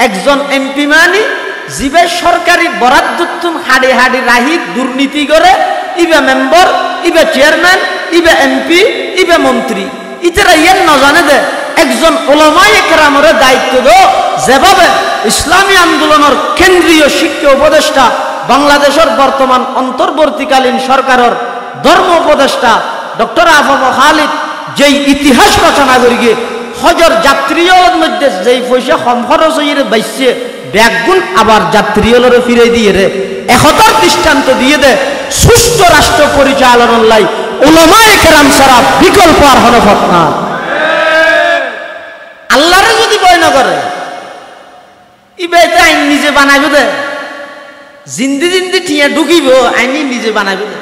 একজন এমপি মানে জিবে সরকারি বরাদ্দুম হাড়ি হাড়ি রাহি দুর্নীতি করে ইবে মেম্বার ইবে চেয়ারম্যান ইবে এমপি ইবে মন্ত্রী ইতারা ইয়ান না জানে দে একজন উলামায়ে কেরামের দায়িত্ব দো যেভাবে ইসলামী আন্দোলনের কেন্দ্রীয় শিক্ষা উপদেষ্টা বাংলাদেশের বর্তমান অন্তর্বর্তীকালীন সরকারের ধর্ম উপদেষ্টা ডক্টর আফম খালিদ যেই ইতিহাস রচনা করি গিয়ে হজর যাত্রীদের মধ্যে যেই পয়সা কম খরচ হয়ে বাইসে ব্যাগুণ আবার যাত্রীগুলোরে ফিরে দিয়ে রে একতার দৃষ্টান্ত দিয়ে দে সুস্থ রাষ্ট্র পরিচালনার লাই উলামায়ে কেরাম ছাড়া বিকল্প আর হলো পথ না। আল্লাহরে যদি ভয় না করে ইবেতে আইন নিজে বানাইব দে জিন্দি জিন্দি ঠিয়া ঢুকিব আইনি নিজে বানাইব দে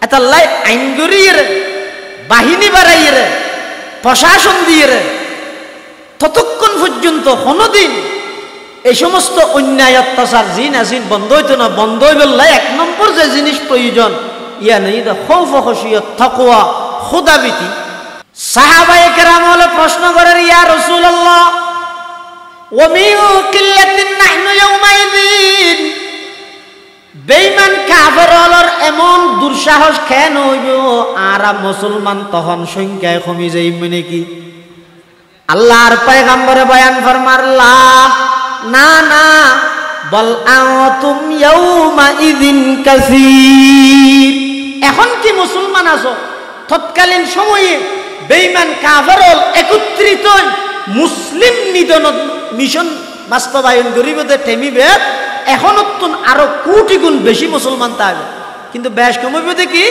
এটা লাই আইন গড়িয়ে রে বাহিনী বাড়াইয়ে রে প্রশাসন দিয়ে রে ততক্ষণ পর্যন্ত কোনোদিন এই সমস্ত অন্যায় অত্যাচার জিন আসিন বন্ধ হইতো না। বন্ধ হইবেলাই এক নম্বর যে জিনিস প্রয়োজন ইয়া নেই খৌফ খশিয়ত তাকওয়া খুদাবিতি। সাহাবায়ে কেরাম হলে প্রশ্ন করেন ইয়া রাসূলুল্লাহ ওয়া মিন কিল্লাতিন নাহনু ইয়াউমাইযিন বেঈমান কাফেরদের এমন দুঃসাহস কেন হইব আর মুসলমান তখন সংখ্যায় কমে যাইব নাকি? আল্লাহর পয়গম্বরে বয়ান ফরমার লা না না বল আতুম ইয়াউমা ইযিন কাসীর। এখন কি মুসলমান আছো? তৎকালীন সময়ে বেঈমান কাফেরল একত্রিত মুসলিম নিধন মিশন বাস্তবায়ন করিবে টেমিবে এখন আরো কোটি গুণ বেশি মুসলমান থাকবে কিন্তু বেশ কমইবে দেখি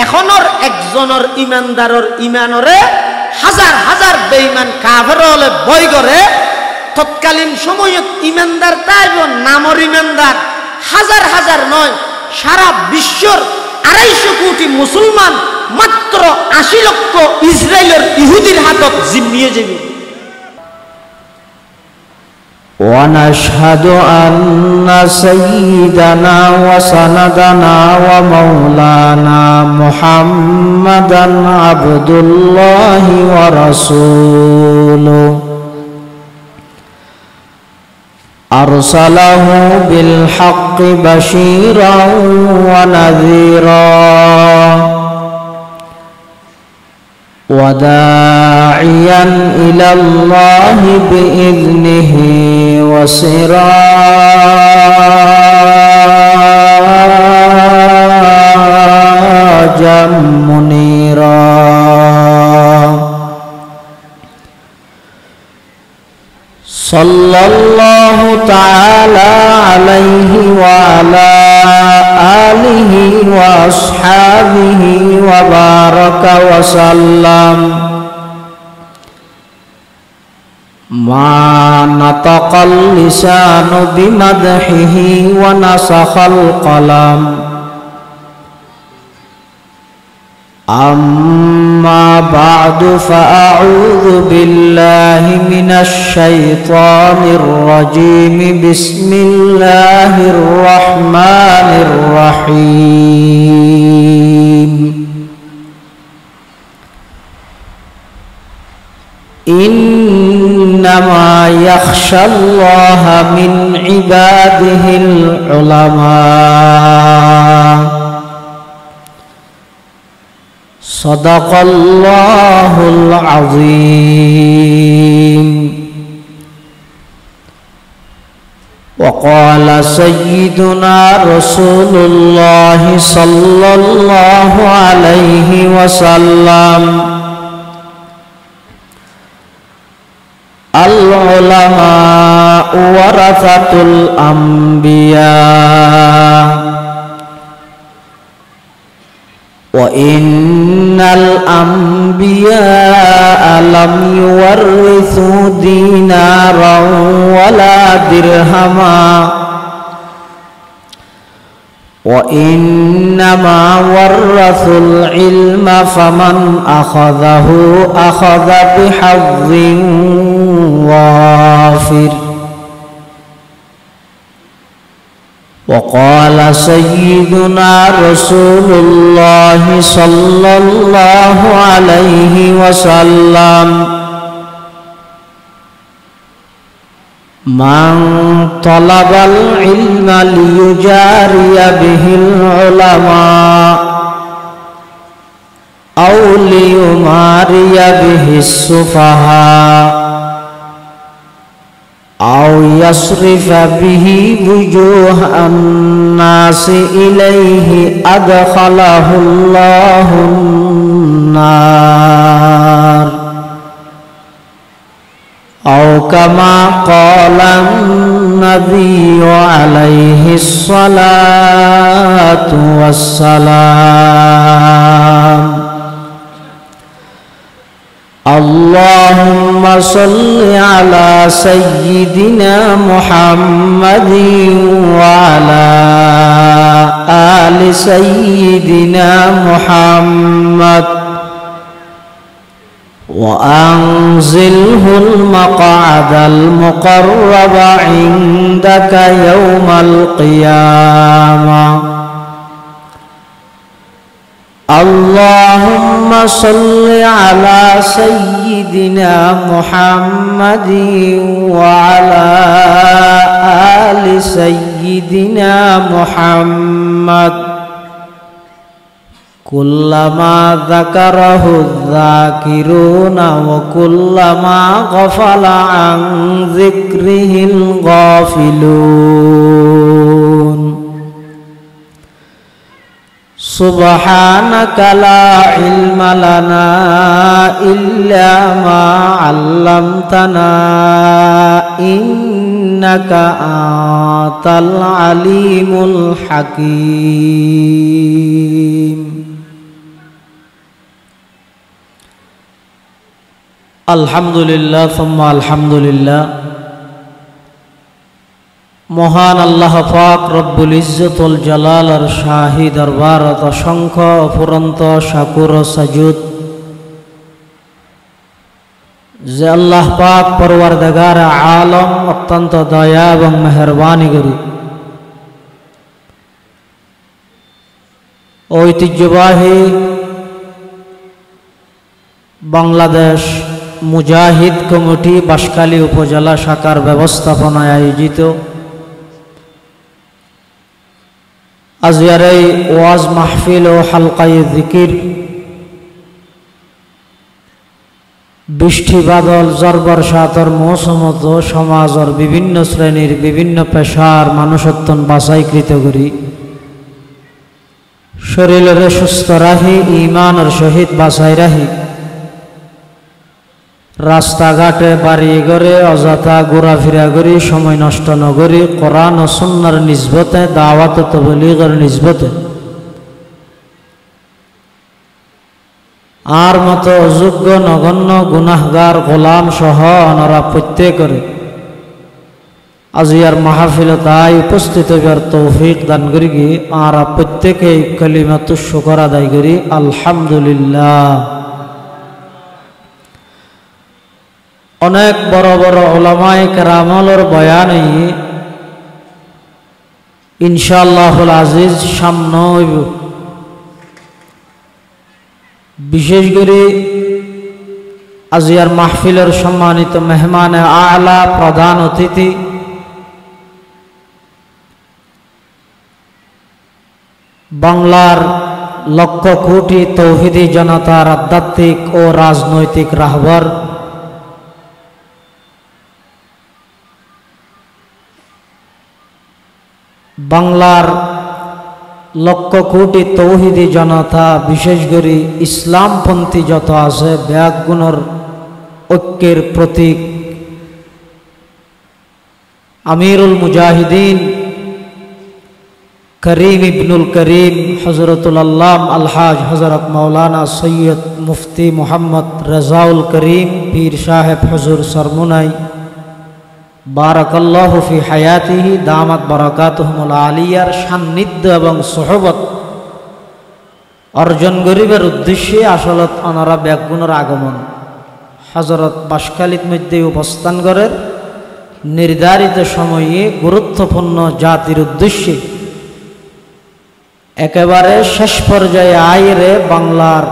এখনর একজনের ইমানদারর ইমানরে হাজার হাজার বেঈমান কাফের হলে ভয় করে। তৎকালীন সময়ে ইমানদার তাইব নামর ইমানদার হাজার হাজার নয় সারা বিশ্বর 250 কোটি মুসলমান মাত্র 80 লক্ষ ইসরায়েলের ইহুদির হাতত জিম্মিয়ে যাবে। ونشهد أن سيدنا وسندنا ومولانا محمدا عبد الله ورسوله أرسله بالحق بشيرا ونذيرا وداعيا إلى الله بإذنه وسراجا منيرا صلى الله تعالى عليه وعلى آله وأصحابه وبارك وسلم ما نطق اللسان بمدحه ونسخ القلم أما بعد فأعوذ بالله من الشيطان الرجيم بسم الله الرحمن الرحيم إنما يخشى الله من عباده العلماء صدق الله العظيم. وقال سيدنا رسول الله صلى الله عليه وسلم العلماء ورثة الأنبياء وإن الأنبياء لم يورثوا دينارا ولا درهما وإنما ورثوا العلم فمن أخذه أخذ بحظ وافر. وقال سيدنا رسول الله صلى الله عليه وسلم মান তালাবাল ইলমা লিয়ুজারিয়া বিহিল উলামা আও লিয়ুমারিয়া বিহিস সুফাহা আও ইয়াসরিফা বিহি বুজুহান নাসি ইলাইহি আদখালাহুল্লাহুন নার আও কামা ক্বালান নাবিয়্যু আলাইহিস সালাতু ওয়াস সালাম আল্লাহুম্মা সাল্লি আলা সাইয়্যিদিনা মুহাম্মাদিন ওয়া আলা আলি সাইয়্যিদিনা মুহাম্মাদ ওয়া আনজিলহুল মাকআদাল মুকাররাবা ইনদাকা ইয়াওমাল কিয়ামাহ اللهم صل على سيدنا محمد وعلى آل سيدنا محمد كلما ذكره الذاكرون وكلما غفل عن ذكره الغافلون سبحانك لا علم لنا إلا ما علمتنا إنك أنت العليم الحكيم الحمد لله ثم الحمد لله মহান আল্লাহ পাক রব্বুল ইজ্জতুল জালালার শাহী দরবারত অসংখ্য অফুরন্ত শাকুর ও সাজুদ যে আল্লাহ পাক পরওয়ারদিগার আলম অত্যন্ত দয়া এবং মেহেরবানি করি ঐতিহ্যবাহী বাংলাদেশ মুজাহিদ কমিটি বাঁশখালী উপজেলা শাখার ব্যবস্থাপনায় আয়োজিত আজিয়ার এই ওয়াজ মাহফিল ও হালকায়ে জিকির বৃষ্টি বাদল ঝড় বর্ষাতর মৌসুমত সমাজের বিভিন্ন শ্রেণীর বিভিন্ন পেশার মানুষত্বন বাছাইকৃত করি শরীরের সুস্থ রাহি ইমানের সহিত বাছাই রাহি রাস্তাঘাটে বাড়ি ঘরে অযথা ঘোরাফেরা করি সময় নষ্ট নগরী কোরআন ও সুন্নাহর নিসবতে দাওয়াত ও তাবলীগের নিসবতে আর মতো অযোগ্য নগণ্য গুনাহগার গোলাম সহ অনারা প্রত্যেকরে আজিয়ার মাহফিল তাই উপস্থিত হইবার তৌফিক দান করি গিয়ে আর প্রত্যেকে কালিমাতু শুকর আদায় করি আলহামদুলিল্লাহ। অনেক বড় বড় উলামায়ে কেরামর বয়ানে ইনশাআল্লাহুল আজিজ সামনে হইব। বিশেষ করে আজিয়ার মাহফিলের সম্মানিত মেহমানে আলা প্রধান অতিথি বাংলার লক্ষ কোটি তৌহিদি জনতার আধ্যাত্মিক ও রাজনৈতিক রাহবার বাংলার লক্ষ কোটি তৌহিদি জনতা বিশেষ করে ইসলামপন্থী যত আছে ব্যাগুণর ঐক্যের প্রতীক আমিরুল মুজাহিদিন করিম ইবনুল করিম হযরতুল আল্লাম আলহাজ হযরত মাওলানা সৈয়দ মুফতি মোহাম্মদ রাজাউল করিম পীর সাহেব হুজুর সরমুনাই বারাকাল্লাহু ফি হায়াতিহি দামাত বারাকাতুহুল আলিয়ার সান্নিধ্য এবং সোহবত অর্জন করিবার উদ্দেশ্যে আসলত ওনারা ব্যাগুণের আগমন হযরত বাঁশখালীর মধ্যে অবস্থান করেন নির্ধারিত সময়ে গুরুত্বপূর্ণ জাতির উদ্দেশ্যে একেবারে শেষ পর্যায়ে আইরে বাংলার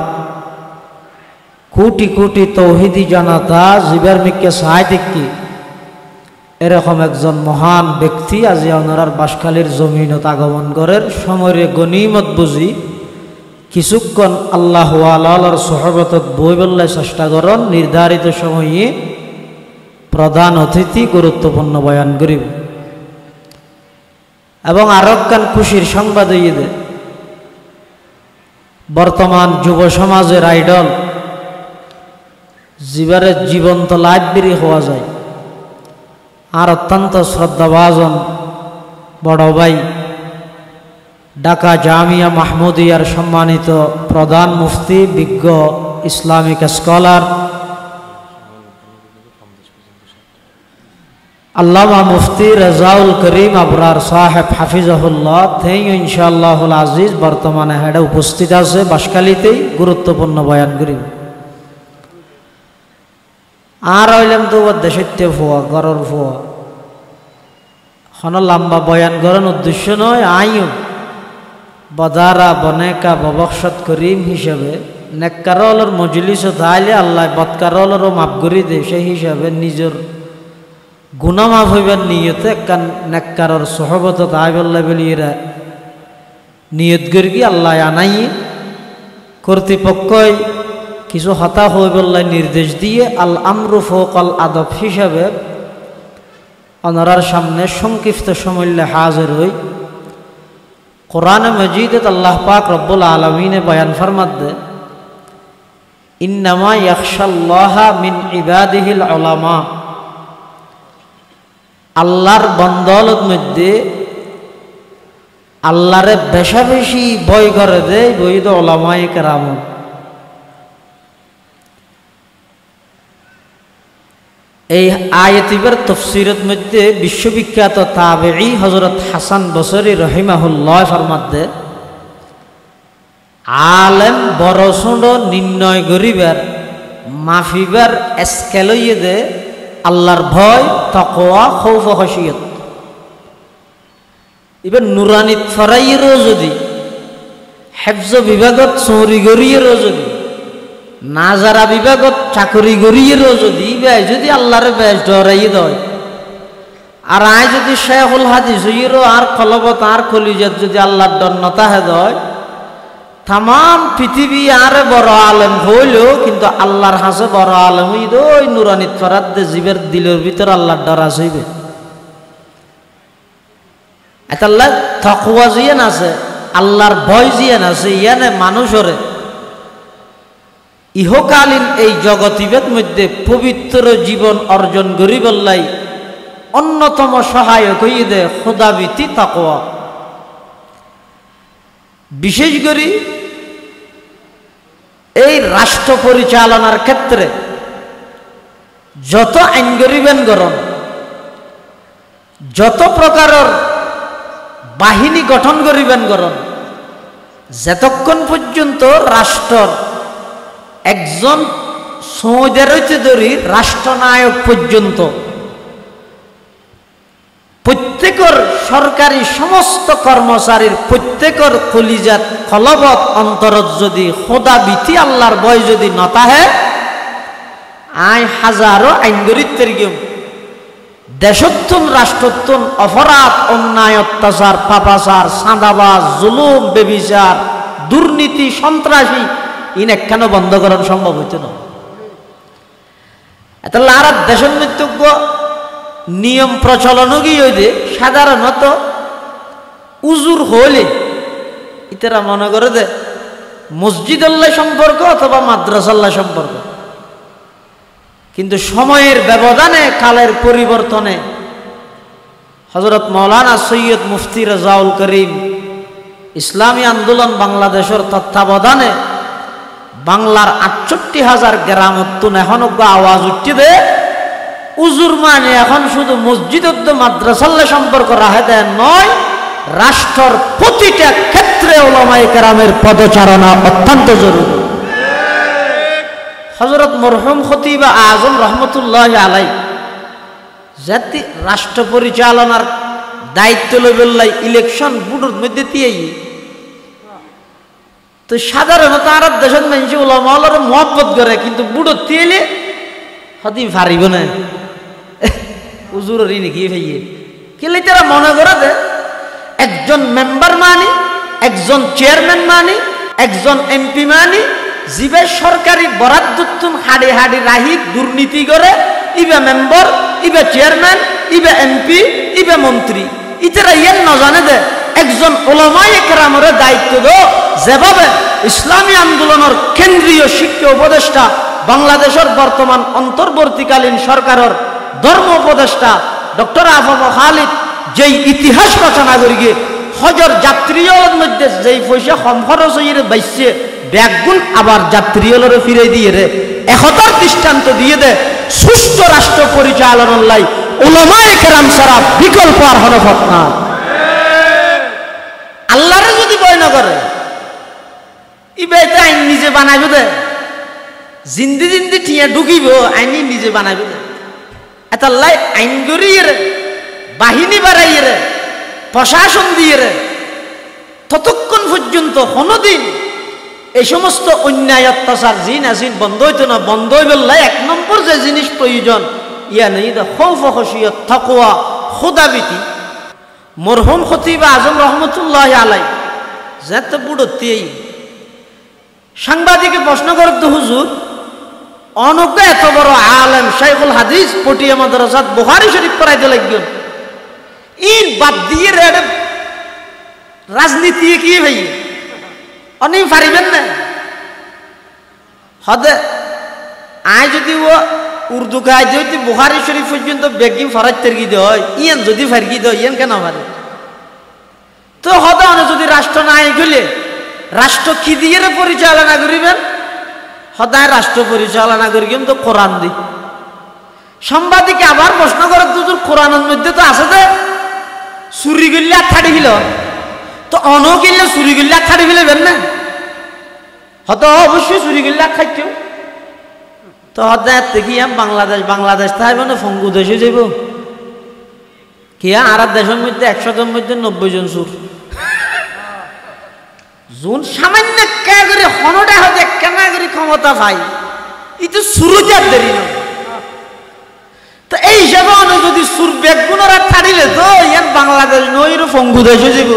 কোটি কোটি তৌহিদি জনতা জীবের মিকে সাহায্যে এরকম একজন মহান ব্যক্তি আজি ওনার বাঁশখালীর জমিনত আগমন করেন। সময়ের গনিমত বুঝি কিছুক্ষণ আল্লাহ আল্লাহর সোহবতত বই বললে চেষ্টা করেন। নির্ধারিত সময়ে প্রধান অতিথি গুরুত্বপূর্ণ বয়ান করিব এবং আরকান খুশির সংবাদ হইয়ে দে বর্তমান যুব সমাজের আইডল জীবনে জীবন্ত লাইব্রেরি হওয়া যায়। আর অত্যন্ত শ্রদ্ধাভাজন বড় ভাই ঢাকা জামিয়া মাহমুদিয়ার সম্মানিত প্রধান মুফতি, বিজ্ঞ ইসলামিক স্কলার আল্লামা মুফতি রেজাউল করিম আবরার সাহেব হাফিজাহুল্লাহ থেই ইনশাআল্লাহুল আজিজ বর্তমানে হেডে উপস্থিত আছে। বাঁশখালীতেই গুরুত্বপূর্ণ বয়ান করিব। আর হইলাম তো দেশে ফোয়া গরর ফোয়া কোনো লম্বা বয়ান করার উদ্দেশ্য নয়। আইও বদারা বনেকা ববকশত করিম হিসাবে নেককারলর মজলিস তাইলে আল্লাহ বদকারলরও মাফ করি দে, সেই হিসাবে নিজের গুনাহ মাফ হইবার নিয়তে একখান নেককারর সহবত তাই বললে বলিয়েরা নিয়ত করি কি আল্লাহ আনাই কর্তৃপক্ষই কিছু হতা হয়ে বললে নির্দেশ দিয়ে আল আমরু ফৌকাল আদব হিসাবে ওনার সামনে সংক্ষিপ্ত সমল্যে হাজির হই। কোরআনে মজিদত আল্লাহ পাক রব্বুল আলামিনে বয়ান ফরমাত দে ইন্নামা ইয়াখশাল্লাহা মিন ইবাদিহিল উলামা। আল্লাহর বন্দলত মধ্যে আল্লাহরে বেশা বেশি ভয় করে দেয় বৈধ ওলামায়ে কেরাম। এই আয়াতিবার তফসিরত মধ্যে বিশ্ববিখ্যাত তাবেঈ হযরত হাসান বসরি রহিমাহুল্লাহ ফরমাত দে আলেম বড় ছোট নির্ণয় করিবার মাফিবার স্কেল হইয়ে দে আল্লাহর ভয়, তাকওয়া, খৌফ, খশিয়ত। এবার নুরানিত ফরাইয়েরও যদি হেফজ বিভাগত চৌরি গড়িয়েরও যদি নাজারা বিভাগত চাকরি গড়িয়েরও যদি আল্লাহরে বেশ ডরাইয়ে দেয় আর আয় যদি শেখুল হাদিস হইয়েরও আর কলবত আর কলিজাত যদি আল্লাহর ডন্নতা হে দেয় তাম পৃথিবী আরে বড় আলেম হইলেও কিন্তু আল্লাহর হাসে বড় আলেম হইদ ওই নুরানিত ফরাত দে জীবের দিলের ভিতর আল্লাহর ডরা হইবে। এতাল্লাহ তাকওয়া জিয়ান আছে, আল্লাহর ভয় জিয়ান আছে, ইয়ানে মানুষরে ইহকালীন এই জগতিবেদ মধ্যে পবিত্র জীবন অর্জন করি বললাই অন্যতম সহায়ক হইয়ে দে খোদাভীতি তাকওয়া। বিশেষ করে এই রাষ্ট্র পরিচালনার ক্ষেত্রে যত আইন করিবেন গরম, যত প্রকারের বাহিনী গঠন করিবেন গরম, যতক্ষণ পর্যন্ত রাষ্ট্রর একজন সৌদের হইতে ধরি রাষ্ট্রনায়ক পর্যন্ত প্রত্যেকের সরকারি সমস্ত কর্মচারীর প্রত্যেকের কলিজাত কলবত অন্তরত যদি খোদাভীতি আল্লাহর ভয় যদি নতাহে আয় হাজারো আইনগরিত্বের গেম দেশোত্তম রাষ্ট্রোত্তম অপরাধ, অন্যায়, অত্যাচার, পাপাচার, সাঁদাবাজ, জুলুম, বেবিচার, দুর্নীতি, সন্ত্রাসী ইন একখানো বন্ধ করার সম্ভব হইতো না। এত আর দেশের নৈতজ্ঞ নিয়ম প্রচলন গিয়ে যে সাধারণত উজুর হলে ইতারা মনে করে যে মসজিদ আল্লাহ সম্পর্ক অথবা মাদ্রাসাল্লাহ সম্পর্ক, কিন্তু সময়ের ব্যবধানে কালের পরিবর্তনে হযরত মাওলানা সৈয়দ মুফতি রেজাউল করিম ইসলামী আন্দোলন বাংলাদেশের তত্ত্বাবধানে বাংলার ৬৮,০০০ গ্রামত্তুন এখন আওয়াজ উঠতে দে উজুর মানে এখন শুধু মসজিদ মাদ্রাসাল্লাহ সম্পর্ক রাহে দেয় নয়, রাষ্ট্রের প্রতিটা ক্ষেত্রে উলামায়ে কেরামের পদচারণা অত্যন্ত জরুরি। হযরত মরহুম খতিব আজম রহমতুল্লাহ আলাই জাতি রাষ্ট্র পরিচালনার দায়িত্ব লইবেলাই ইলেকশন বুড়োর মধ্যে দিয়েই তো সাধারণত আরব দেশের মানুষ উলামাওয়ালারে মহব্বত করে, কিন্তু বুড়ো তিয়েলে হতি পারিব না উজুরি নাকি ভাইয়ে কেলে তারা মনে করে দে একজন মেম্বার মানি একজন চেয়ারম্যান মানি একজন এমপি মানি জিবে সরকারি বরাদ্দুম হাড়ি হাড়ি রাহি দুর্নীতি করে ইবে মেম্বার ইবে চেয়ারম্যান ইবে এমপি ইবে মন্ত্রী ইতারা ইয়েন ন জানে দে একজন ওলামায়ে কেরামের দায়িত্ব দো যেভাবে ইসলামী আন্দোলনের কেন্দ্রীয় শিক্ষা উপদেষ্টা বাংলাদেশের বর্তমান অন্তর্বর্তীকালীন সরকারের ধর্ম উপদেষ্টা ডক্টর আফম খালিদ যেই ইতিহাস রচনা করি গিয়ে হজর যাত্রীর মধ্যে যেই পয়সা কম খরচ হয়ে বাইসে ব্যাগুণ আবার যাত্রীর ফিরে দিয়ে রে একতার দৃষ্টান্ত দিয়ে দে সুস্থ রাষ্ট্র পরিচালনার লাই উলামায়ে কেরাম ছাড়া বিকল্প আর হলো পথ না আল্লাহরে যদি ভয় না করে ইবেতে আইন নিজে বানাইব দে জিন্দি জিন্দি ঠিয়া ঢুকিব আইনি নিজে বানাইব দে এটা লাই আইন গড়িয়ে রে বাহিনী বাড়াইয়ে রে প্রশাসন দিয়ে রে ততক্ষণ পর্যন্ত কোনোদিন এই সমস্ত অন্যায় অত্যাচার জিন আসিন বন্ধ হইতো না বন্ধ হইবেলাই এক নম্বর যে জিনিস প্রয়োজন ইয়া নেই খৌফ খসিয়ত তাকওয়া খোদাবিতি মরহুম খতিব আজম রহমতুল্লাহ আলাই যেত বুড়তেই সাংবাদিকে প্রশ্ন করত হুজুর অনজ্ঞ এত বড় আলেম শাইখুল হাদিস পটিয়া মাদ্রাসাত বুখারী শরীফ পড়াইতে লাগবেন ইন বাদ দিয়ে রেড রাজনীতি কি ভাই অনেক পারিবেন না হদে আয় যদি ও উর্দু গায়ে যদি বুখারী শরীফ পর্যন্ত বেগিং ফরাজ তেরগি দেয় ইয়ান যদি ফারগি দেয় ইয়ান কেন পারে তো হদে অনেক যদি রাষ্ট্র নাই গেলে রাষ্ট্র কি দিয়ে পরিচালনা করিবেন সদায় রাষ্ট্র পরিচালনা করি কিন্তু কোরআন দি সাংবাদিক আবার প্রশ্ন করে দুজোর কোরআনের মধ্যে তো আছে যে চুরি গিল্লে আঠাড়ি ফিল তো অন গিল্লে চুরি গিল্লে আঠাড়ি ফিলেবেন না হত অবশ্যই চুরি গিল্লে খাইছ তো হদায় দেখিয়াম বাংলাদেশ বাংলাদেশ তাই মানে ফঙ্গু দেশে যাব কিয়া আর দেশের মধ্যে 100 জন মধ্যে 90 জন চুর জোন সামান্য কে করে হনটা হতে কেনা করে ক্ষমতা পাই এটা সুরজার দেরি না তো এই হিসাবে যদি সুর বেগুনরা ছাড়িলে তো ইয়ান বাংলাদেশ নইর ফঙ্গু দেশে যাব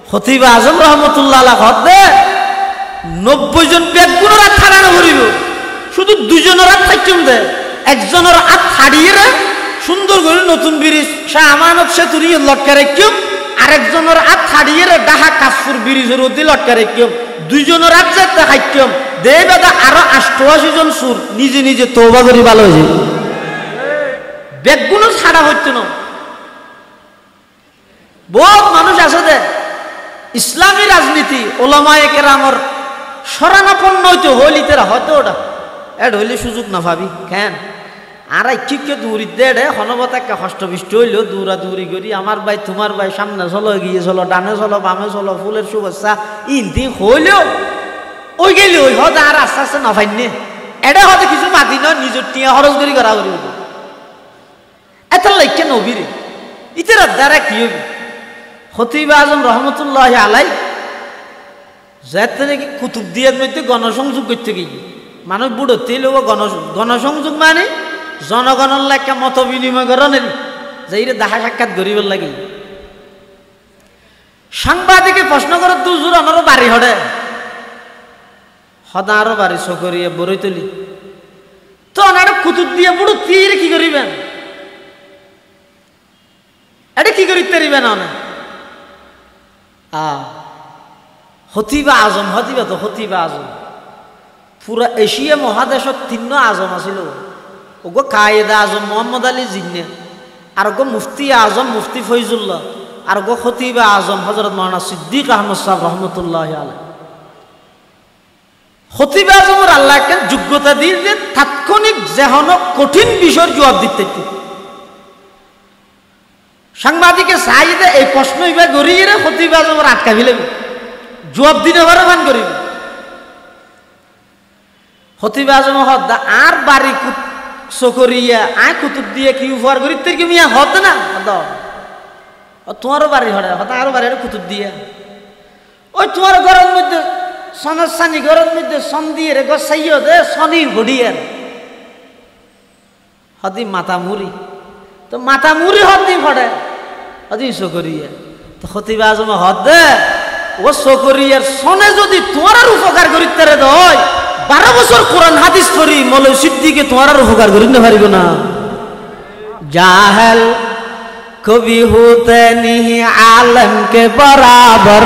খতিব আজম রহমতুল্লাহ আলাইহি হদে 90 জন বেগুনরা ছাড়ানো করিব শুধু দুজনের হাত থাকছেন দে একজনের হাত ছাড়িয়ে সুন্দর করে নতুন ব্রিজ শাহ আমানত সেতুর লটকা রেখেম আরেকজনের হাত ছাড়িয়ে ডাহা কাশপুর ব্রিজের অতি লটকা রেখেম দুইজনের হাত যাতে খাইম দে বেদা আরো 88 জন সুর নিজে নিজে তওবা করি ভালো হয়েছে বেগুনও ছাড়া হচ্ছে না বহুত মানুষ আছে দে ইসলামী রাজনীতি ওলামায়ে কেরামর শরণাপন্ন হইতে হলিতেরা হয়তো ওটা এড হইলে সুযোগ না ভাবি কেন আর ঠিককে দূরি দেড়ে হনবতাকে হষ্টবিষ্ট হইলেও দৌড়া দৌড়ি করি আমার ভাই তোমার ভাই সামনে চলো এগিয়ে চলো ডানে চলো বামে চলো ফুলের শুভেচ্ছা ইন্দি হইলেও ওই গেলে ওই হতে আর আস্তে আস্তে না ফাইনে এটা হয়তো কিছু মাতি নয় নিজের টিয়া খরচ করি করা করি এত লাইকে নবীরে ইতার দ্বারা কি হইবে খতিব আজম রহমতুল্লাহ আলাই যাতে নাকি কুতুবদিয়ার মধ্যে গণসংযোগ করতে গিয়ে মানুষ বুড়ো তেল গণসংযোগ মানে জনগণের লাগে মত বিনিময় করেন যে দেখা সাক্ষাৎ গরিবের লাগে সাংবাদিকে প্রশ্ন করে দুজোর আমারও বাড়ি হড়ে সদা আরো বাড়ি চকরিয়ে বরই তুলি তো ওনারা কুতুব দিয়ে বুড়ো তীর কি করিবেন এটা কি করিতে পারিবেন না খতিব আজম হতিবা তো খতিব আজম পুরা এশিয়া মহাদেশত 3 আজম আছিল ওগো কায়েদে আজম মোহাম্মদ আলী জিন্নে আর গো মুফতি আজম মুফতি ফৈজুল্লাহ আর গো খতিব আজম হযরত মাওলানা সিদ্দিক আহমদ সাহেব রহমতুল্লাহ আলাইহি খতিব আজমের আল্লাহকে যোগ্যতা দিয়ে যে তাৎক্ষণিক যেহন কঠিন বিষয়ের জবাব দিতে সাংবাদিকে চাইদে এই প্রশ্ন ইবা গড়িয়ে খতিব আজমের আটকা ফেলে জবাব দিতে পারে ভান করিব খতিব আজম হদ আর বাড়ি চকরিয়া আয় কুতুব দিয়ে কি উপহার করি তোর কি মিয়া হত না তোমারও বাড়ি হরে হত আরো বাড়ি কুতুব দিয়া ওই তোমার ঘরের মধ্যে সনসানি ঘরের মধ্যে সন দিয়ে রে গসাইয় দে শনি ঘড়িয়ার হদি মাথা মুড়ি তো মাথা মুড়ি হদ দি ফড়ে অদি সকরিয়া তো খতিব আজম হদ দে ও সকরিয়ার সনে যদি তোমার আর উপকার করিতে রে দয় 12 বছর কোরআন হাদিস পড়ি মৌলভী সিদ্দিকে তোমার আর উপকার করিতে পারিব না জাহেল কবি होते नहीं आलम के बराबर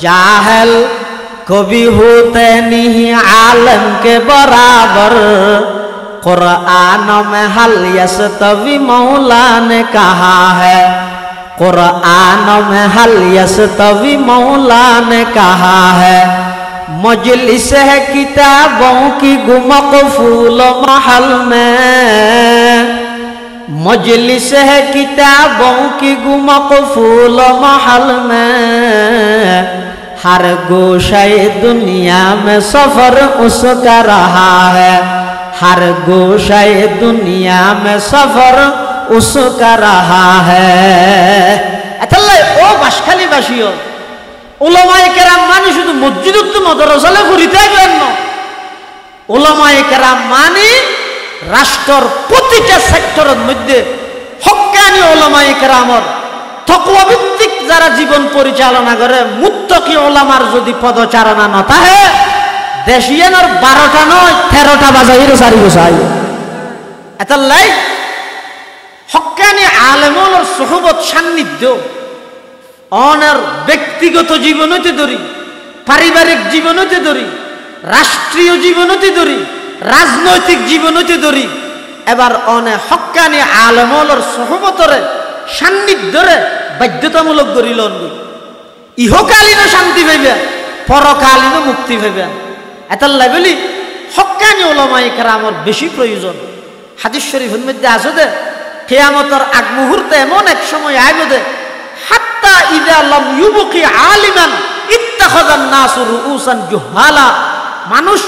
जाहल कभी होते नहीं आलम के बराबर कुरान में हल यस्तवी मौला ने कहा है कुरान में हल यस्तवी मौला ने कहा है मजलिस है किताबों की गुमक़फूल महल में मजलिस है किताबों की गुमक़फूल महल में हर गोशे दुनिया में सफर उसका रहा है हर गोशे दुनिया में सफर उसका रहा है अतल्ले ओ बाशखाली बाशियो उलमाए केराम मानी शुधु मस्जिदत मदरसाले घुरिते आइबेन ना उलमाए केराम मानी রাষ্ট্রের প্রতিটা সেক্টরের মধ্যে হক্কানি উলামায়ে কেরামর তাকওয়া ভিত্তিক যারা জীবন পরিচালনা করে মুত্তাকি উলামার যদি পদচারণা না থাকে দেশিয়ানোর 12টা নয় 13টা বাজাইর সারি বসাই এতাল্লাই হক্কানি আলেমুলের সুহবত সান্নিধ্য অনার ব্যক্তিগত জীবনতে ধরি পারিবারিক জীবনতে ধরি রাষ্ট্রীয় জীবনতে ধরি রাজনৈতিক জীবনতে ধরি এবার অনে হক্কানি আলেমুলের সুহবতরে সান্নিধ্যরে বাধ্যতামূলক করিল ইহকালীন শান্তি পাইবে পরকালীন মুক্তি পাইবে এতাল্লাই বলি হক্কানি উলামায়ে কেরামর বেশি প্রয়োজন হাদিস শরীফের মধ্যে আছে যে কিয়ামতের আগ মুহূর্তে এমন এক সময় আইবে যে হাত্তা ইযা লাম ইউবকি আলিমান ইত্তাখাযান নাসু রুউসান জুহালা মানুষ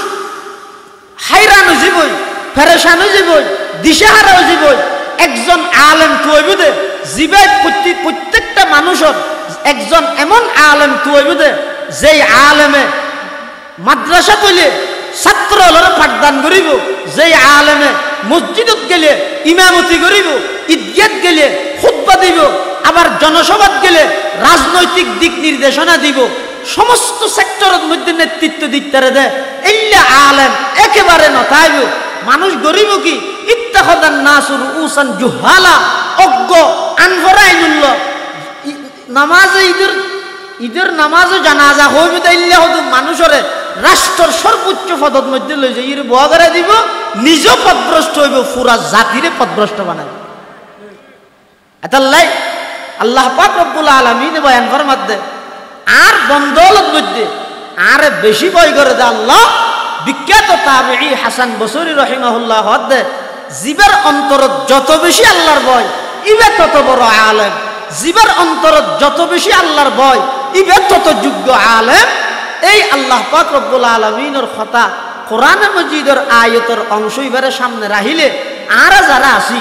হায়রান হয়ে যাবই পেরেশান হয়ে যাবই দিশেহারা হয়ে যাবই একজন আলেম তুইবে দে জীবে প্রত্যেকটা মানুষের একজন এমন আলেম তুইবে দে যেই আলেমে মাদ্রাসা তৈলে ছাত্র হলরে পাঠদান করিব যেই আলেমে মসজিদত গেলে ইমামতি করিব ঈদগাহ গেলে খুতবা দিব আবার জনসভাত গেলে রাজনৈতিক দিক নির্দেশনা দিব সমস্ত সেক্টরের মধ্যে নেতৃত্ব দিতে দেয় ইল্লা আলেম একেবারে নতাইব মানুষ গরিব কি ইত্তাখাযান নাসু রুউসান জুহালা অজ্ঞ আনফরাইনুল্ল নামাজে ঈদের নামাজে জানাজা হইবে তাইলে হতো মানুষরে রাষ্ট্রের সর্বোচ্চ পদত মধ্যে লই যাই ইর বয়া করে দিব নিজ পদভ্রষ্ট হইব পুরা জাতিরে পদভ্রষ্ট বানাইব এতাল্লাই আল্লাহ পাক রব্বুল আলামিন বয়ান ফরমাতে আর বন্দৌলত মধ্যে আর বেশি ভয় করে দে আল্লাহ বিখ্যাত তাবেঈ হাসান বসরি রাহিমাহুল্লাহ হদে জীবের অন্তরত যত বেশি আল্লাহর ভয় ইবে তত বড় আলেম জীবের অন্তরত যত বেশি আল্লাহর ভয় ইবে তত যোগ্য আলেম এই আল্লাহ পাক রব্বুল আলামিনের কথা কোরআন মাজিদের আয়াতের অংশ ইবারে সামনে রাখিলে আর যারা আসি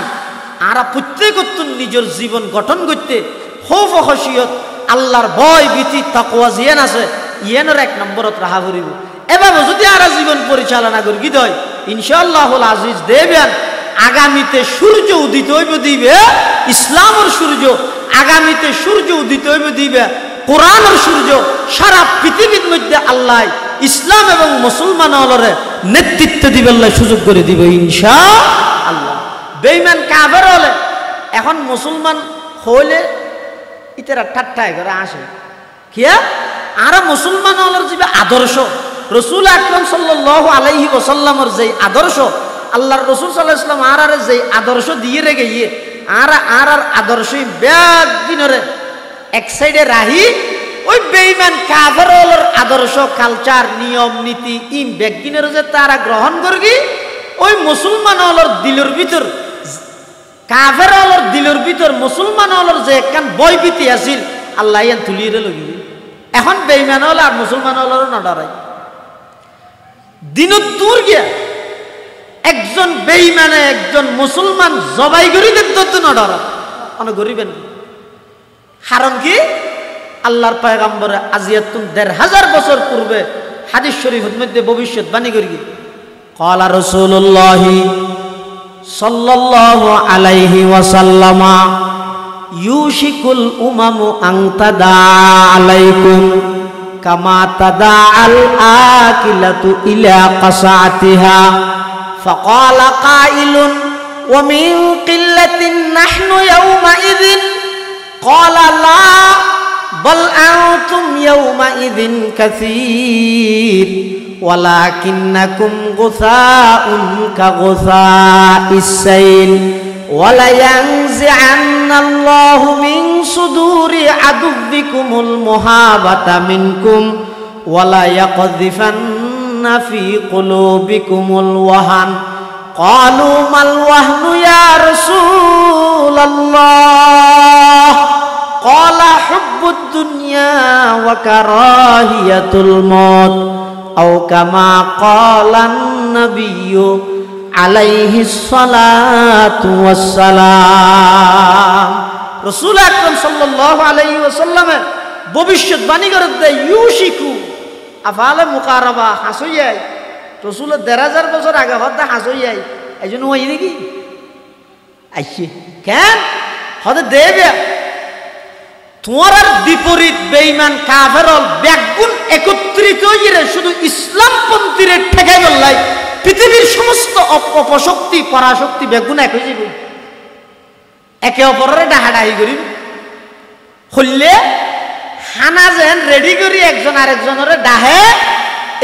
আর প্রত্যেকত নিজের জীবন গঠন করতে খৌফ খশিয়ত আল্লাহর ভয় ভীতি তাকওয়া জিয়ান আছে ইয়ানোর এক নম্বরত রাহা করিব এভাবে যদি আর জীবন পরিচালনা করি কি হয় ইনশাআল্লাহুল আজিজ দেবেন আগামীতে সূর্য উদিত হইব দিবে ইসলামের সূর্য আগামীতে সূর্য উদিত হইব দিবে কোরআনের সূর্য সারা পৃথিবীর মধ্যে আল্লাহ ইসলাম এবং মুসলমানরে নেতৃত্ব দিবে আল্লাহ সুযোগ করে দিবে ইনশাআল্লাহ বেঈমান কাফের হলে এখন মুসলমান হইলে ইতারা ঠাট্টায় করে আসে কিয়া আর মুসলমান হলার যে আদর্শ রাসূল আকরাম সাল্লাল্লাহু আলাইহি ওয়াসাল্লামের যে আদর্শ আল্লাহর রাসূল সাল্লাল্লাহু আলাইহি ওয়াসাল্লাম আর যে আদর্শ দিয়ে রেখে গিয়ে আর আদর্শ ব্যাগ দিনরে এক সাইডে রাহি ওই বেঈমান কাফের হলার আদর্শ কালচার নিয়ম নীতি ইন ব্যাগিনের যে তারা গ্রহণ করবি ওই মুসলমান হলার দিলের ভিতর কাফের হলার দিলের ভিতর মুসলমান হলার যে একখান বয়ভীতি আছিল আল্লাহ ইয়ান তুলিয়ে লগিবি এখন বেঈমান হল আর মুসলমান হলারও না ডরাই দিনত দূর গিয়া একজন বেঈমানে একজন মুসলমান জবাই করি দেখতে না ডরা অনেক গরিবেন কারণ কি আল্লাহর পয়গম্বর আজিয়াতুন ১৫০০ বছর পূর্বে হাদিস শরীফের মধ্যে ভবিষ্যৎবাণী করি ক্বালা রাসূলুল্লাহ সাল্লাল্লাহু আলাইহি ওয়াসাল্লামা ইউশিকুল উমামু আন তাদা আলাইকুম কামা তাদা আল আকিলাতু ইলা কাসাতিহা ফাকালা কাইলুন ওয়া মিন কিল্লাতিন নাহনু ইয়াওমাইযিন ক্বালা লা বাল আনতুম ইয়াওমাইযিন কাসীর ওয়ালাকিন্নাকুম গুসাউন কাগুসাইস সাইল ওয়ালা ইয়ানজি'আন্নাল্লাহু মিন সুদুরি আদুব্বিকুমুল মুহাবাতা মিনকুম ওয়ালা ইয়াকযিফান্না ফি কুলুবিকুমুল ওয়াহান ক্বালু মাল ওয়াহনু ইয়া রাসূলাল্লাহ ক্বালা হুব্বুদ দুনিয়া ওয়া কারাহিয়াতুল মউত আও কামা ক্বালান নাবিয়্যু আলাইহিস সালাতু ওয়াস সালাম। রাসূল আকরাম সাল্লাল্লাহু আলাইহি ওয়াসাল্লামের ভবিষ্যৎবাণী করে দেয় ইউশিকু আফালে মুকারাবা হাসইয়াই রাসূলের ১৫০০ বছর আগে হদা হাসইয়াই এইজন্য ওই নাকি আইছে কেন হদে দেবে তোমার আর বিপরীত বেঈমান কাফেরল ব্যাগুন একত্রিত হইরে শুধু ইসলামপন্থীরে ঠেকাই বললাই পৃথিবীর সমস্ত অপশক্তি পরাশক্তি বেগুন এক হয়ে যাবে একে অপরের ডাহাডাহি করি হইলে হানা যেন রেডি করি একজন আরেকজনের ডাহে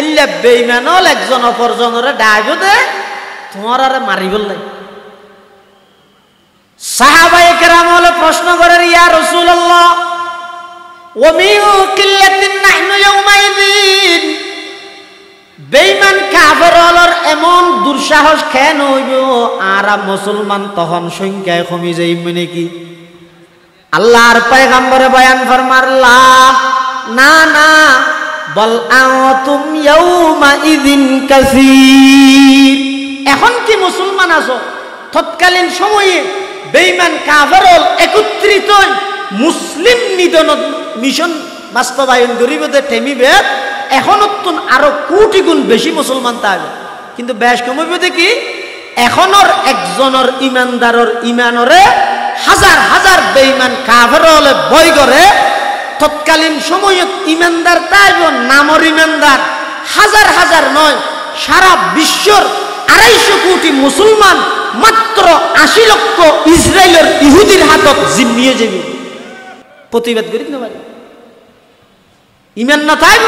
ইল্লা বেঈমানল একজন অপরজনের ডাইব দে তোমার আর মারি বললাই সাহাবায়ে কেরাম হলে প্রশ্ন করেন ইয়া রাসূলুল্লাহ ওয়া মিন কিল্লাতিন নাহনু ইয়াওমাইযিন বেঈমান কাফেরর এমন দুঃসাহস কেন হইব আর মুসলমান তখন সংখ্যায় কমে যাইবে নাকি আল্লাহর পয়গম্বরে বয়ান ফরমার লা না না বল আনতুম ইয়াওমাইযিন কাসীর এখন কি মুসলমান আছো তৎকালীন সময়ে বেঈমান কাফেরল একত্রিত মুসলিম নিধন মিশন বাস্তবায়ন করিবে টেমিবে এখন নতুন আরো কোটি গুণ বেশি মুসলমান থাকবে কিন্তু বেশ কমবে দেখি এখনর একজনের ইমানদারর ইমানরে হাজার হাজার বেঈমান কাফেরলে ভয় করে তৎকালীন সময়ত ইমানদার তাইব নামর ইমানদার হাজার হাজার নয় সারা বিশ্বর ২৫০ কোটি মুসলমান মাত্র ৮০ লক্ষ ইসরায়েলের ইহুদির হাতত জিম্মিয়ে যাবে প্রতিবাদ করি না পারি ইমান না থাইব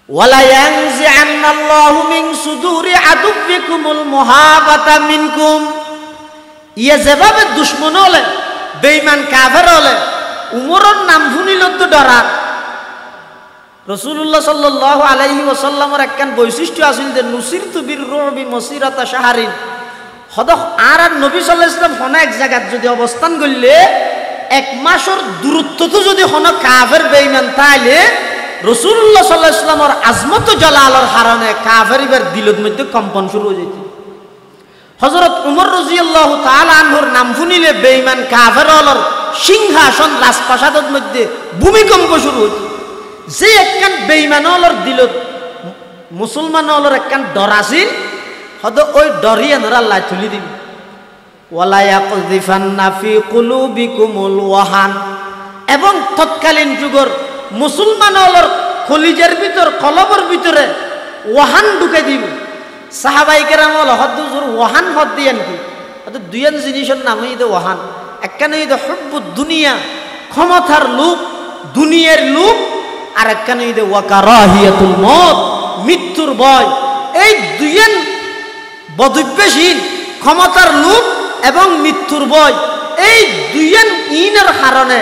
ওয়ালা ইয়ানজি'আন্নাল্লাহু মিন সুদুরি আদুব্বিকুমুল মুহাবাতা মিনকুম ইয়া যেভাবে দুশমন হলে বেঈমান কাফের হলে উমরের নাম শুনিল তো ডরার রাসূলুল্লাহ সাল্লাল্লাহু আলাইহি ওয়াসাল্লামের একখান বৈশিষ্ট্য আছিল যে নুসিরতু বির-রুবি মাসিরাতা শাহরিন হদক আর নবী সাল্লাল্লাহু আলাইহি ওয়াসাল্লাম হনা এক জায়গাত যদি অবস্থান করলে এক মাসের দূরত্ব তো যদি হন কাফের বেঈমান তাইলে রাসূলুল্লাহ সাল্লাল্লাহু আলাইহি ওয়াসাল্লামের আজমত জালালের কারণে কাফেরদের দিলের মধ্যে কম্পন শুরু হয়ে যেত হযরত উমর রাদিয়াল্লাহু তাআলা আনহুর নাম শুনিলে বেঈমান কাফেরদের সিংহাসন রাজপ্রাসাদের মধ্যে ভূমিকম্প শুরু হতো যে একখান বেঈমানর দিলত মুসলমানর একখান ডর আছিল হয়তো ওই ডরিয়ে নরা আল্লাহ তুলি দিবি ওয়ালা ইয়াকযিফান্না ফি কুলুবিকুমুল ওয়াহান এবং তৎকালীন যুগের মুসলমানর কলিজার ভিতর কলবের ভিতরে ওয়াহান ঢুকে দিব সাহাবায়ে কেরাম হল হদ্দুজুর ওয়াহান হদ দিয়েন কি হয়তো দুইজন জিনিসের নাম হইতে ওয়াহান একখান হইতে হুব্বুদ দুনিয়া ক্ষমতার লোভ দুনিয়ার লোভ আর একখান হইতে ওয়া কারাহিয়াতুল মউত মৃত্যুর ভয় এই দুইজন বদভ্যাসীন ক্ষমতার লোভ এবং মৃত্যুর ভয় এই দুইজন ইনের কারণে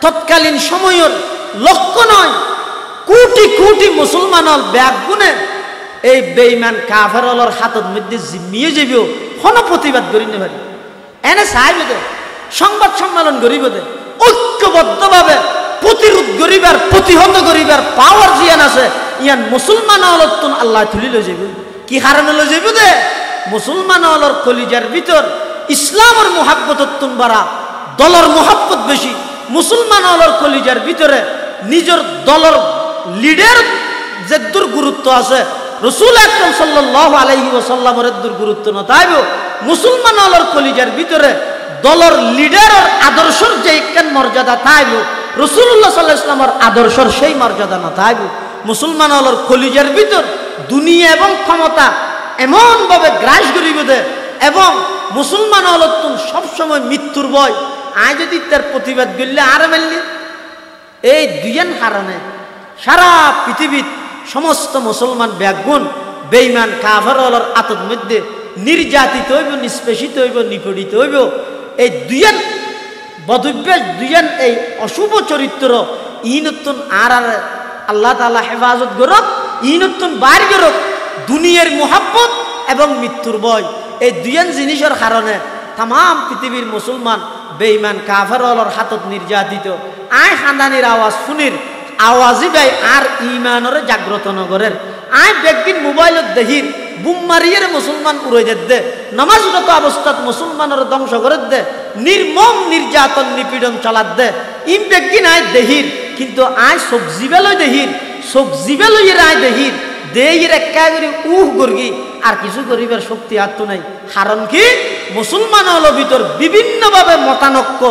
তৎকালীন সময়ের লক্ষ নয় কোটি কোটি মুসলমানর ব্যাগুনে এই বেঈমান কাফেরলর হাতত মধ্যে জিম্মিয়ে যাবেও কোন প্রতিবাদ করি না পারি এনে চাইবে দে সংবাদ সম্মেলন করিব দে ঐক্যবদ্ধভাবে প্রতিরোধ করিবার প্রতিহত করিবার পাওয়ার জিয়ান আছে ইয়ান মুসলমান অলতুন আল্লাহ তুলি লই যাবে কি কারণে লই যাবে দে মুসলমান অলর কলিজার ভিতর ইসলামের মুহাব্বততুন বাড়া দলর মুহাব্বত বেশি মুসলমান অলর কলিজার ভিতরে নিজের দলর লিডার যেদুর গুরুত্ব আছে রসুল আকরাম সাল্লাল্লাহু আলাইহি ওয়াসাল্লামের গুরুত্ব নতাইব মুসলমান হলর কলিজার ভিতরে দলর লিডারের আদর্শর যে একখান মর্যাদা থাইব রসুল্লাহ সাল্লাল্লাহু আলাইহি ওয়াসাল্লামের আদর্শর সেই মর্যাদা নতাইব মুসলমান হলর কলিজার ভিতর দুনিয়া এবং ক্ষমতা এমনভাবে গ্রাস করিব দে এবং মুসলমান হলত সবসময় মৃত্যুর ভয় আয় যদি তার প্রতিবাদ করলে আর মেললি এই দুইয়ান কারণে সারা পৃথিবীর সমস্ত মুসলমান ব্যাগুণ বেঈমান কাফের হলর আতর মধ্যে নির্যাতিত হইব নিষ্পেষিত হইব নিপীড়িত হইব এই দুইয়ান বদভ্যাস দুইয়ান এই অশুভ চরিত্র ইনতুন আর আল্লাহ তাআলা হেফাজত করক ইনতুন বার করক দুনিয়ার মুহাব্বত এবং মৃত্যুর ভয় এই দুইয়ান জিনিসের কারণে তাম পৃথিবীর মুসলমান বেঈমান কাফের হলর হাতত নির্যাতিত আয় খানদানির আওয়াজ শুনির আওয়াজই গাই আর ইমানের জাগ্রত নগরের আয় ব্যক্তির মোবাইলত দেহির বুম মারিয়ে মুসলমান উড়ে দে নামাজরত অবস্থাত মুসলমানের ধ্বংস করে দে নির্মম নির্যাতন নিপীড়ন চালাত দে ইম ব্যক্তি নাই দেহির কিন্তু আয় সবজি বেলই দেহির সবজি বেলই আয় দেহির দেহির একা করি গর্গি আর কিছু করিবার শক্তি আর তো নাই কারণ কি মুসলমান হল ভিতর বিভিন্নভাবে মতানক্য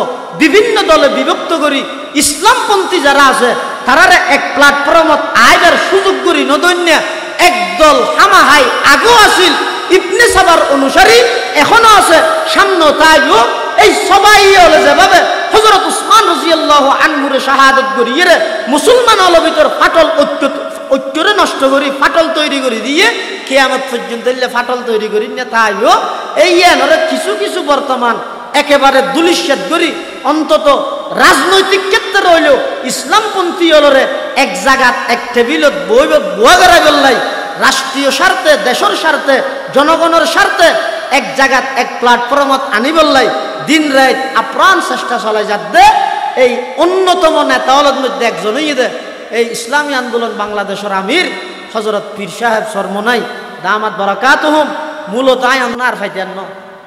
বিভিন্ন দলে বিভক্ত করি ইসলামপন্থী যারা আছে তারা এক প্ল্যাটফর্মত আইবার সুযোগ করি নদন্য একদল হামাহাই আগেও আসিল ইবনে সাবার অনুসারী এখনো আছে সামনে তাইব এই সবাই হলে যেভাবে হযরত উসমান রাদিয়াল্লাহু আনহুর শাহাদাত করিয়ে মুসলমান হল ভিতর ফাটল ঐক্যরে নষ্ট করি ফাটল তৈরি করে দিয়ে কিয়ামত পর্যন্ত ফাটল তৈরি করি না তাইব এই এনরে কিছু কিছু বর্তমান একেবারে দুলিশ্বাদ করি অন্তত রাজনৈতিক ক্ষেত্রে রইলেও ইসলামপন্থী হলরে এক জায়গাত এক টেবিলত বইব বুয়াগারা গল্লাই রাষ্ট্রীয় স্বার্থে দেশের স্বার্থে জনগণের স্বার্থে এক জায়গাত এক প্ল্যাটফর্মত আনি বললাই দিন রাত আপ্রাণ চেষ্টা চলাই যাতে এই অন্যতম নেতা হলের মধ্যে একজনই দে এই ইসলামী আন্দোলন বাংলাদেশের আমির হযরত পীর সাহেব সরমনাই দামাত বারাকাতুহুম মূলত আই আপনার ফাইতেন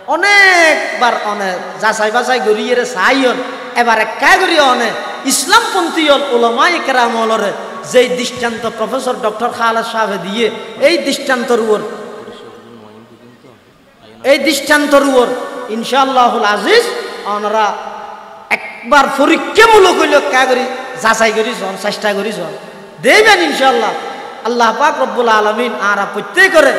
অনেকবার অনেক যাচাই বাছাই গড়িয়ে চাইন এবার একা করিয়ে অনেক ইসলামপন্থী ওলামায়ে কেরাম হলরে যেই দৃষ্টান্ত প্রফেসর ডক্টর খালেদ সাহেব দিয়ে এই দৃষ্টান্তর উপর ইনশাআল্লাহুল আজিজ ওনারা একবার পরীক্ষামূলক হইল কা করি যাচাই করিছন চেষ্টা করিছন দেবেন ইনশাআল্লাহ আল্লাহ পাক রব্বুল আলামিন আরা প্রত্যেকরে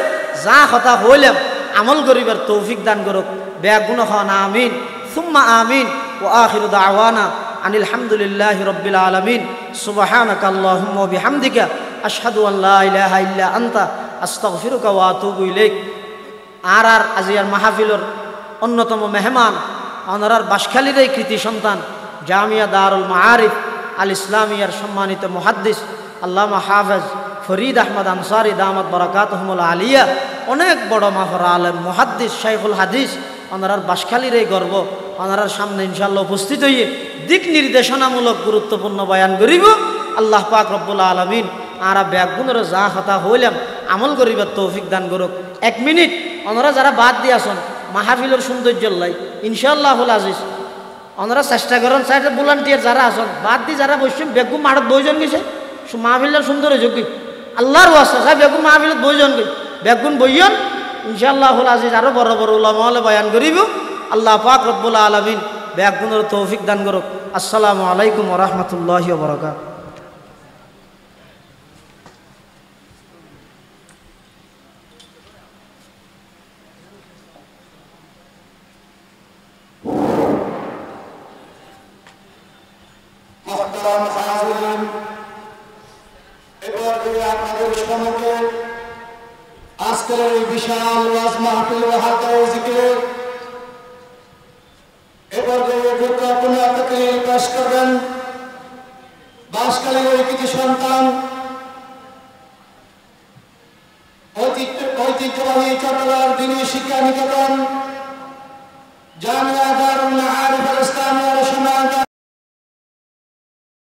যা কথা হইলাম আমল করিবার তৌফিক দান করুক বেগুন খান আমিন সুম্মা আমিন ওয়া আখিরু দাওয়ানা আনিল হামদুলিল্লাহি রাব্বিল আলামিন সুবহানাকা আল্লাহুম্মা ওয়া বিহামদিকা আশহাদু আন লা ইলাহা ইল্লা আনতা আস্তাগফিরুকা ওয়া আতুবু ইলাইক আর আজিয়ার মাহফিলের অন্যতম মেহমান ওনার বাসখালীর এই কৃতি সন্তান জামিয়া দারুল মাআরিফ আল ইসলামিয়ার সম্মানিত মুহাদ্দিস আল্লামা হাফেজ ফরিদ আহমদ আনসারি দামাত বারাকাতুহুমুল আলিয়া অনেক বড় মাফর আলেম মুহাদ্দিস শাইখুল হাদিস ওনার বাসখালীর এই গর্ব ওনার সামনে ইনশাআল্লাহ উপস্থিত হইয়ে দিক নির্দেশনামূলক গুরুত্বপূর্ণ বয়ান করিব আল্লাহ পাক রব্বুল আলামিন আরা ব্যাগুনের যা কথা হইলাম আমল করিবার তৌফিক দান করুক 1 মিনিট ওনারা যারা বাদ দিয়ে আসুন মাহফিলের সৌন্দর্য লাই ইনশাআল্লাহুল আজিজ ওনারা চেষ্টা করেন সাইডে ভলান্টিয়ার যারা আসুন বাদ দিয়ে যারা বসছেন বেগুন মাঠত বইজন গেছে মাহফিলের সুন্দর যোগ্য আল্লাহর ওয়াস্তে সাহেব বেগুন মাহফিলত বইজন গই বেগুন বইয়ন ইনশাআল্লাহুল আজিজ আরো বড় বড় উলামা হলে বয়ান করিব আল্লাহ পাক রব্বুল আলামিন বেগুনের তৌফিক দান করুক আসসালামু আলাইকুম ওয়া রাহমাতুল্লাহি ওয়া বারাকাতুহু আজকের এই বিশাল ওয়াজ মাহফিল ও হালকায় জিকির এবার গুরুত্বপূর্ণ থেকে পেশ করবেন বাসখালীর ওই কৃতি সন্তান ঐতিহ্যবাহী চট্টগ্রাম দিনী শিক্ষা নিকেতন জামিয়া দারুল